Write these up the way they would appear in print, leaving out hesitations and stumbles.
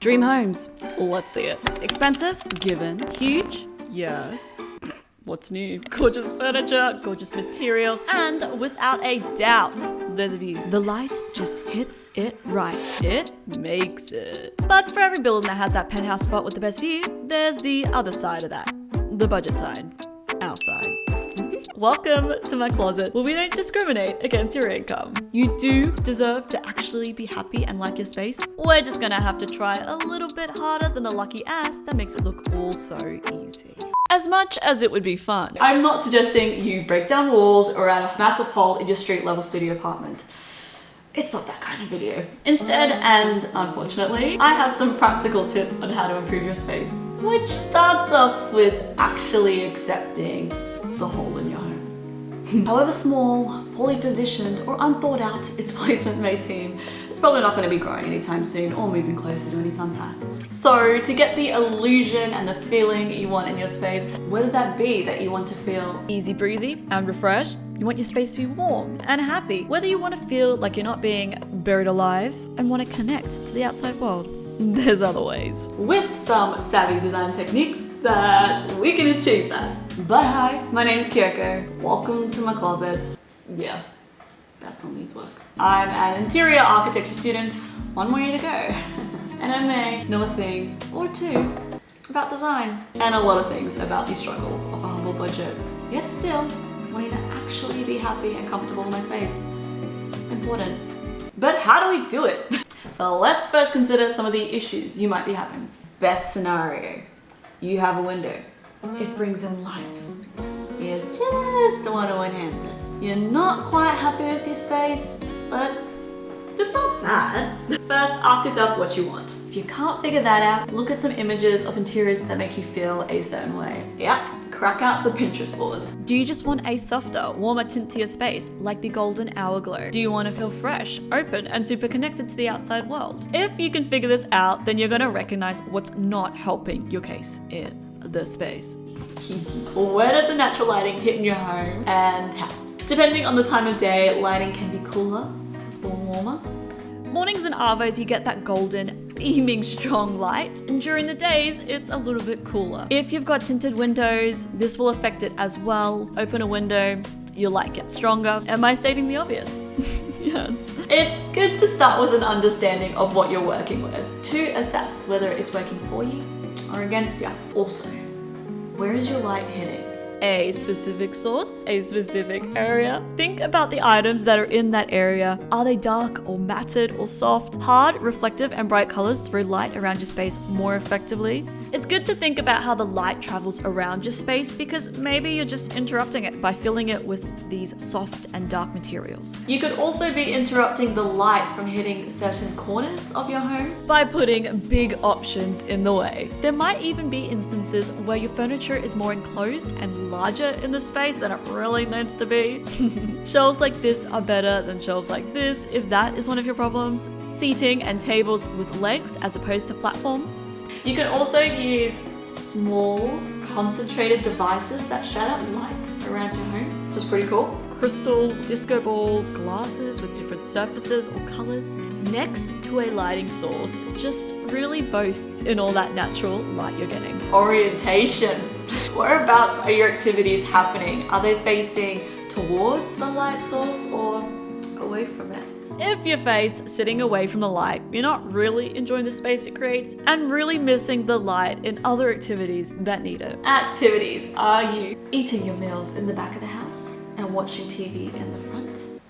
Dream homes. Let's see it. Expensive? Given. Huge? Yes. What's new? Gorgeous furniture, gorgeous materials, and without a doubt, there's a view. The light just hits it right. It makes it. But for every building that has that penthouse spot with the best view, there's the other side of that. The budget side. Our side. Welcome to my closet, where we don't discriminate against your income. You do deserve to actually be happy and like your space. We're just gonna have to try a little bit harder than the lucky ass that makes it look all so easy. As much as it would be fun. I'm not suggesting you break down walls or add a massive hole in your street level studio apartment. It's not that kind of video. Instead, and unfortunately, I have some practical tips on how to improve your space, which starts off with actually accepting the hole in your home. However small, poorly positioned, or unthought out its placement may seem, it's probably not going to be growing anytime soon or moving closer to any sun paths. So to get the illusion and the feeling you want in your space, whether that be that you want to feel easy breezy and refreshed, you want your space to be warm and happy, whether you want to feel like you're not being buried alive and want to connect to the outside world, there's other ways. With some savvy design techniques that we can achieve that. But hi, my name is Kyoko. Welcome to my closet. Yeah, that still needs work. I'm an interior architecture student, one more year to go. And I may know a thing or two about design and a lot of things about the struggles of a humble budget. Yet still, wanting to actually be happy and comfortable in my space. Important. But how do we do it? So let's first consider some of the issues you might be having. Best scenario, you have a window. It brings in light. You just want to enhance it. You're not quite happy with your space, but it's not bad. First, ask yourself what you want. If you can't figure that out, look at some images of interiors that make you feel a certain way. Yeah, crack out the Pinterest boards. Do you just want a softer, warmer tint to your space, like the golden hour glow? Do you want to feel fresh, open, and super connected to the outside world? If you can figure this out, then you're going to recognize what's not helping your case in the space. Where does the natural lighting hit in your home and how? Depending on the time of day, lighting can be cooler or warmer. Mornings and arvos, you get that golden, beaming strong light, and during the days, it's a little bit cooler. If you've got tinted windows, this will affect it as well. Open a window, your light gets stronger. Am I stating the obvious? Yes. It's good to start with an understanding of what you're working with to assess whether it's working for you or against you. Also, where is your light hitting? A specific source, a specific area. Think about the items that are in that area. Are they dark or matted or soft? Hard, reflective, and bright colors throw light around your space more effectively. It's good to think about how the light travels around your space because maybe you're just interrupting it by filling it with these soft and dark materials. You could also be interrupting the light from hitting certain corners of your home by putting big options in the way. There might even be instances where your furniture is more enclosed and larger in the space than it really needs to be. Shelves like this are better than shelves like this if that is one of your problems. Seating and tables with legs as opposed to platforms. You can also use small, concentrated devices that shed out light around your home, which is pretty cool. Crystals, disco balls, glasses with different surfaces or colors next to a lighting source just really boasts in all that natural light you're getting. Orientation. Whereabouts are your activities happening? Are they facing towards the light source or away from it? If you face sitting away from the light, you're not really enjoying the space it creates and really missing the light in other activities that need it. Activities. Are you eating your meals in the back of the house and watching TV in the front?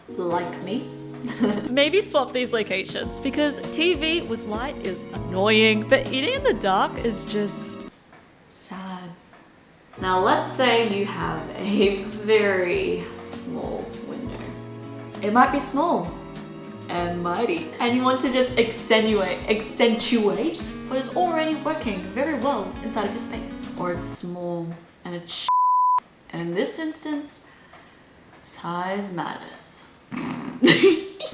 Like me? Maybe swap these locations because TV with light is annoying, but eating in the dark is just sad. Now let's say you have a very small window. It might be small and mighty, and you want to just accentuate what is already working very well inside of your space. Or it's small and it's and in this instance, size matters.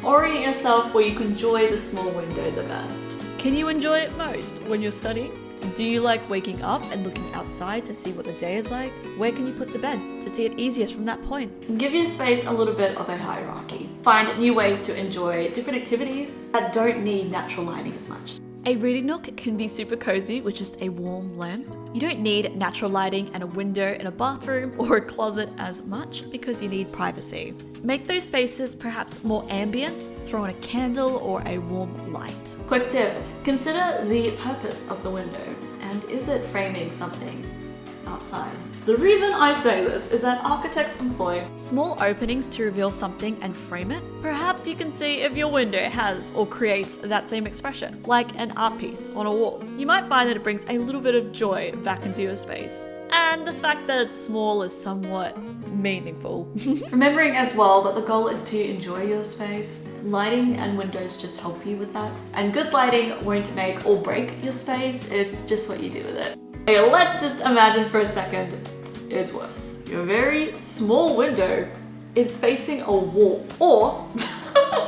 Orient yourself where you can enjoy the small window the best. Can you enjoy it most when you're studying? Do you like waking up and looking outside to see what the day is like? Where can you put the bed to see it easiest from that point? Give your space a little bit of a hierarchy. Find new ways to enjoy different activities that don't need natural lighting as much. A reading nook can be super cozy with just a warm lamp. You don't need natural lighting and a window in a bathroom or a closet as much because you need privacy. Make those spaces perhaps more ambient, throw in a candle or a warm light. Quick tip, consider the purpose of the window and is it framing something outside? The reason I say this is that architects employ small openings to reveal something and frame it. Perhaps you can see if your window has or creates that same expression, like an art piece on a wall. You might find that it brings a little bit of joy back into your space. And the fact that it's small is somewhat meaningful. Remembering as well that the goal is to enjoy your space. Lighting and windows just help you with that. And good lighting won't make or break your space, it's just what you do with it. Okay, let's just imagine for a second it's worse. Your very small window is facing a wall, or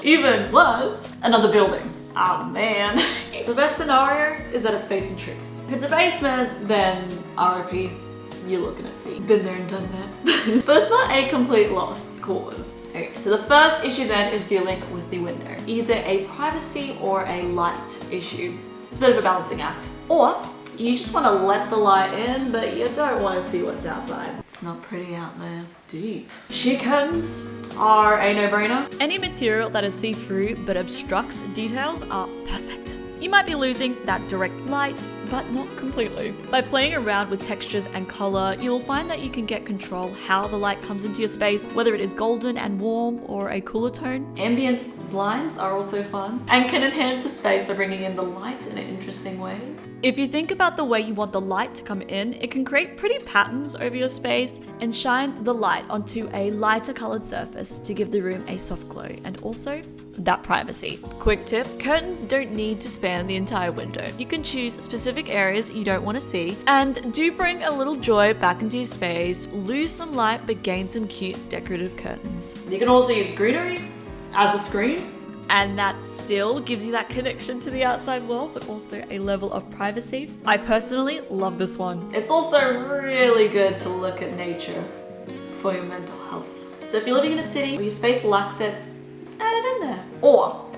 even worse, another building. Oh man. The best scenario is that it's facing trees. If it's a basement, then RIP, you're looking at feet. Been there and done that. But it's not a complete lost cause. Okay, so the first issue then is dealing with the window. Either a privacy or a light issue. It's a bit of a balancing act. Or you just want to let the light in, but you don't want to see what's outside. It's not pretty out there. Deep. Sheer curtains are a no-brainer. Any material that is see-through but obstructs details are perfect. You might be losing that direct light, but not completely. By playing around with textures and color, you'll find that you can get control how the light comes into your space, whether it is golden and warm or a cooler tone. Ambient blinds are also fun and can enhance the space by bringing in the light in an interesting way. If you think about the way you want the light to come in, it can create pretty patterns over your space and shine the light onto a lighter colored surface to give the room a soft glow and also that privacy. Quick tip, curtains don't need to span the entire window. You can choose specific areas you don't want to see and do bring a little joy back into your space, lose some light but gain some cute decorative curtains. You can also use greenery as a screen, and that still gives you that connection to the outside world, but also a level of privacy. I personally love this one. It's also really good to look at nature for your mental health. So if you're living in a city where your space lacks it, add it in there. Or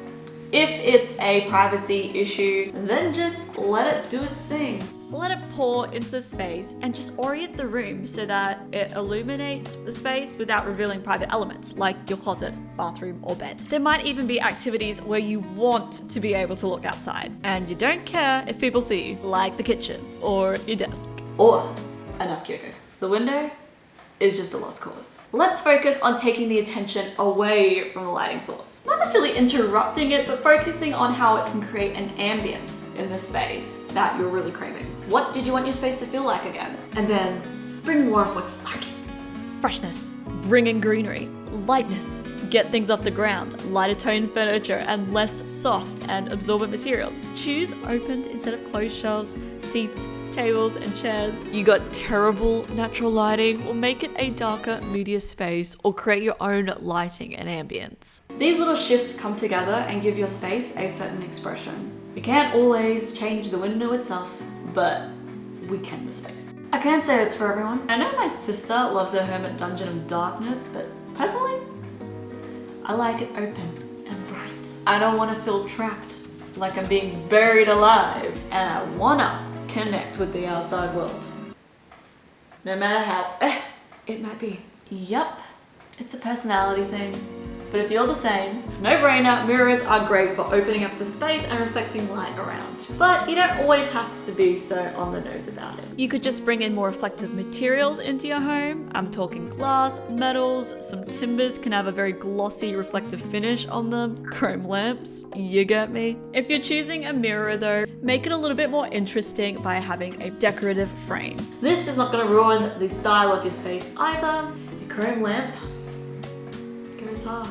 if it's a privacy issue, then just let it do its thing. Let it pour into the space and just orient the room so that it illuminates the space without revealing private elements like your closet, bathroom, or bed. There might even be activities where you want to be able to look outside and you don't care if people see you, like the kitchen or your desk. Or enough Kyoko. The window is just a lost cause. Let's focus on taking the attention away from the lighting source. Not necessarily interrupting it, but focusing on how it can create an ambience in the space that you're really craving. What did you want your space to feel like again? And then bring more of what's lacking. Freshness, bring in greenery, lightness, get things off the ground, lighter toned furniture and less soft and absorbent materials. Choose opened instead of closed shelves, seats, tables and chairs. You got terrible natural lighting, or make it a darker, moodier space, or create your own lighting and ambience. These little shifts come together and give your space a certain expression. We can't always change the window itself, but we can the space. I can't say it's for everyone. I know my sister loves her hermit dungeon of darkness, but personally, I like it open and bright. I don't want to feel trapped, like I'm being buried alive, and I wanna connect with the outside world. No matter how it might be. Yup, it's a personality thing. But if you're the same, no-brainer, mirrors are great for opening up the space and reflecting light around. But you don't always have to be so on the nose about it. You could just bring in more reflective materials into your home. I'm talking glass, metals, some timbers can have a very glossy reflective finish on them, chrome lamps, you get me. If you're choosing a mirror though, make it a little bit more interesting by having a decorative frame. This is not going to ruin the style of your space either. Your chrome lamp goes hard.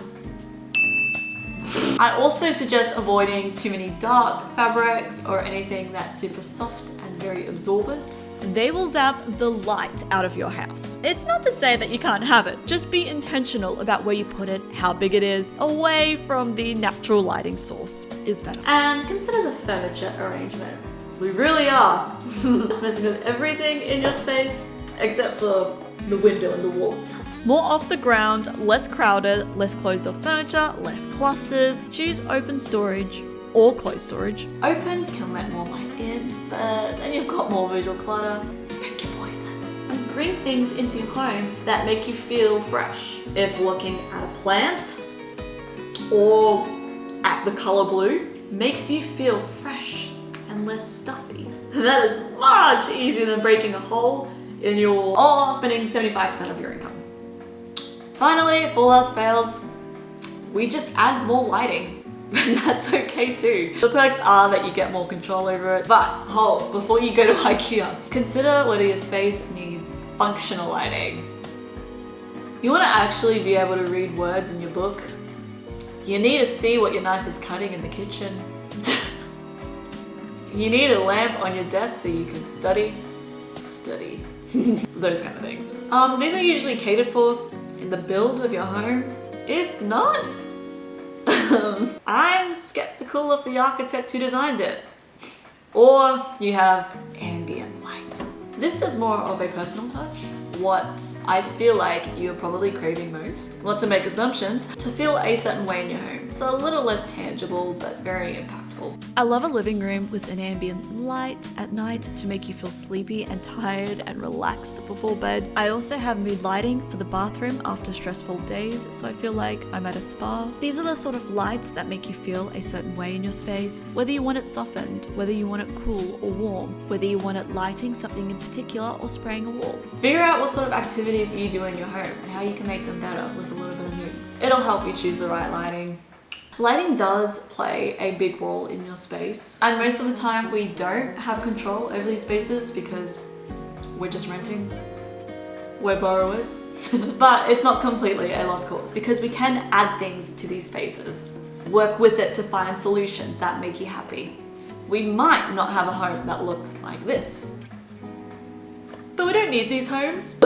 I also suggest avoiding too many dark fabrics or anything that's super soft and very absorbent. They will zap the light out of your house. It's not to say that you can't have it, just be intentional about where you put it, how big it is, away from the natural lighting source is better. And consider the furniture arrangement. We really are just messing with everything in your space except for the window and the wall itself. More off the ground, less crowded, less closed off furniture, less clusters. Choose open storage or closed storage. Open can let more light in, but then you've got more visual clutter. Pick your poison. And bring things into your home that make you feel fresh. If looking at a plant or at the color blue makes you feel fresh and less stuffy, that is much easier than breaking a hole in your, or spending 75% of your income. Finally, if all else fails, we just add more lighting. And that's okay too. The perks are that you get more control over it. But hold, before you go to IKEA, consider whether your space needs functional lighting. You want to actually be able to read words in your book. You need to see what your knife is cutting in the kitchen. You need a lamp on your desk so you can study. Those kind of things. These are usually catered for in the build of your home. If not, I'm skeptical of the architect who designed it. Or you have ambient light. This is more of a personal touch. What I feel like you're probably craving most. Not to make assumptions, to feel a certain way in your home. It's a little less tangible, but very impactful. I love a living room with an ambient light at night to make you feel sleepy and tired and relaxed before bed. I also have mood lighting for the bathroom after stressful days, so I feel like I'm at a spa. These are the sort of lights that make you feel a certain way in your space, whether you want it softened, whether you want it cool or warm, whether you want it lighting something in particular or spraying a wall. Figure out what sort of activities you do in your home and how you can make them better with a little bit of mood. It'll help you choose the right lighting. Lighting does play a big role in your space, and most of the time we don't have control over these spaces because we're just renting. We're borrowers. But it's not completely a lost cause because we can add things to these spaces. Work with it to find solutions that make you happy. We might not have a home that looks like this, but we don't need these homes.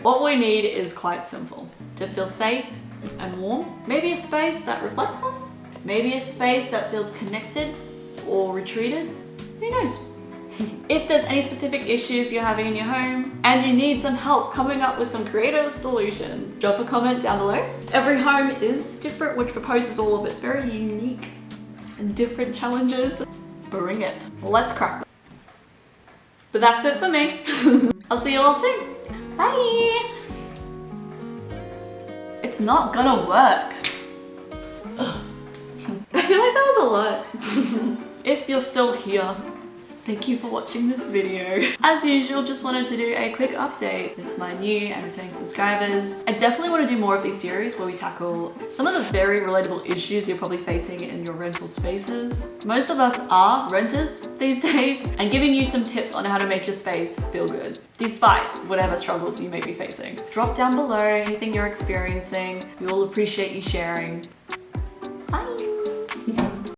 What we need is quite simple. To feel safe and warm. Maybe a space that reflects us. Maybe a space that feels connected or retreated. Who knows? If there's any specific issues you're having in your home and you need some help coming up with some creative solutions, drop a comment down below. Every home is different, which proposes all of its very unique and different challenges. Bring it. Let's crack them. But that's it for me. I'll see you all soon. Bye. It's not gonna work. I feel like that was a lot. If you're still here, thank you for watching this video. As usual, just wanted to do a quick update with my new and returning subscribers. I definitely want to do more of these series where we tackle some of the very relatable issues you're probably facing in your rental spaces. Most of us are renters these days, and giving you some tips on how to make your space feel good, despite whatever struggles you may be facing. Drop down below anything you're experiencing. We all appreciate you sharing. Bye.